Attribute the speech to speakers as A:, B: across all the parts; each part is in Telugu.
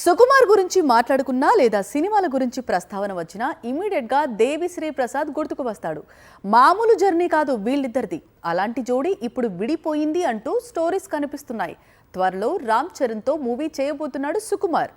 A: సుకుమార్ గురించి మాట్లాడుకున్నా లేదా సినిమాల గురించి ప్రస్తావన వచ్చినా ఇమ్మీడియట్ గా దేవిశ్రీ ప్రసాద్ గుర్తుకు వస్తాడు. మామూలు జర్నీ కాదు వీళ్ళిద్దరిది. అలాంటి జోడీ ఇప్పుడు విడిపోయింది అంటూ స్టోరీస్ కనిపిస్తున్నాయి. త్వరలో రామ్ చరణ్ తో మూవీ చేయబోతున్నాడు సుకుమార్.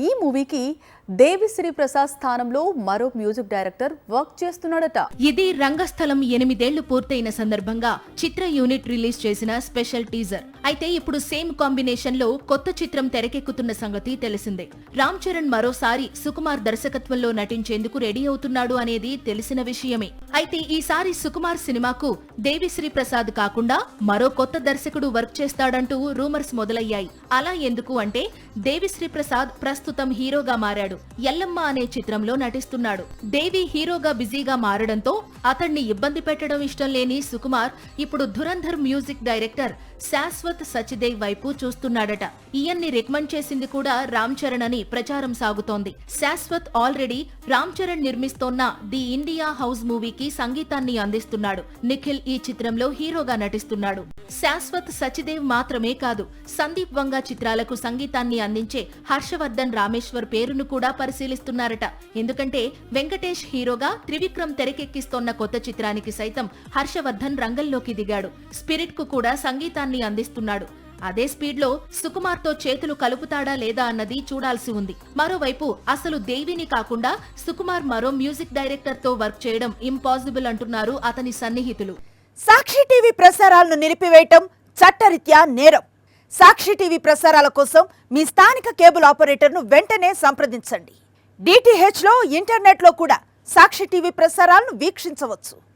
A: ఈ మూవీకి దేవిశ్రీ ప్రసాద్ స్థానంలో మరో మ్యూజిక్ డైరెక్టర్ వర్క్ చేస్తున్నాడట.
B: ఇది రంగస్థలం 8 ఏళ్లు పూర్తయిన సందర్భంగా చిత్ర యూనిట్ రిలీజ్ చేసిన స్పెషల్ టీజర్. అయితే ఇప్పుడు సేమ్ కాంబినేషన్ లో కొత్త చిత్రం తెరకెక్కుతున్న సంగతి తెలిసిందే. రామ్ చరణ్ మరోసారి సుకుమార్ దర్శకత్వంలో నటించేందుకు రెడీ అవుతున్నాడు అనేది తెలిసిన విషయమే. అయితే ఈసారి సుకుమార్ సినిమాకు దేవిశ్రీ ప్రసాద్ కాకుండా మరో కొత్త దర్శకుడు వర్క్ చేస్తాడంటూ రూమర్స్ మొదలయ్యాయి. అలా ఎందుకు అంటే దేవిశ్రీ ప్రసాద్ ప్రస్తుతం హీరోగా మారాడు. ఎల్లమ్మ అనే చిత్రంలో నటిస్తున్నాడు. దేవి హీరోగా బిజీగా మారడంతో అతన్ని ఇబ్బంది పెట్టడం ఇష్టం లేని సుకుమార్ ఇప్పుడు ధురంధర్ మ్యూజిక్ డైరెక్టర్ శాశ్వత్ సచ్దేవ్ వైపు చూస్తున్నాడట. ఈయన్ని రికమెండ్ చేసింది కూడా రామ్ చరణ్ అని ప్రచారం సాగుతోంది. శాశ్వత్ ఆల్రెడీ రామ్ చరణ్ నిర్మిస్తోన్న ది ఇండియా హౌస్ మూవీకి సంగీతాన్ని అందిస్తున్నాడు. నిఖిల్ ఈ చిత్రంలో హీరోగా నటిస్తున్నాడు. శాశ్వత్ సచ్దేవ్ మాత్రమే కాదు, సందీప్ వంగా చిత్రాలకు సంగీతాన్ని అందించే హర్షవర్ధన్ రామేశ్వర్ పేరును కూడా పరిశీలిస్తున్నారట. ఎందుకంటే వెంకటేష్ హీరోగా త్రివిక్రమ్ తెరకెక్కిస్తోన్న కొత్త చిత్రానికి సైతం హర్షవర్ధన్ రంగంలోకి దిగాడు. స్పిరిట్ కు కూడా సంగీతాన్ని అందిస్తున్నాడు. అదే స్పీడ్ లో సుకుమార్ తో చేతులు కలుపుతాడా లేదా అన్నది చూడాల్సి ఉంది. మరోవైపు అసలు దేవిని కాకుండా సుకుమార్ మరో మ్యూజిక్ డైరెక్టర్ తో వర్క్ చేయడం ఇంపాసిబుల్ అంటున్నారు అతని సన్నిహితులు.
C: సాక్షి టీవీ ప్రసారాలను నిలిపివేయటం చట్టరీత్యా నేరం. సాక్షి టీవీ ప్రసారాల కోసం మీ స్థానిక కేబుల్ ఆపరేటర్ను వెంటనే సంప్రదించండి. DTH లో ఇంటర్నెట్ లో కూడా సాక్షి టీవీ ప్రసారాలను వీక్షించవచ్చు.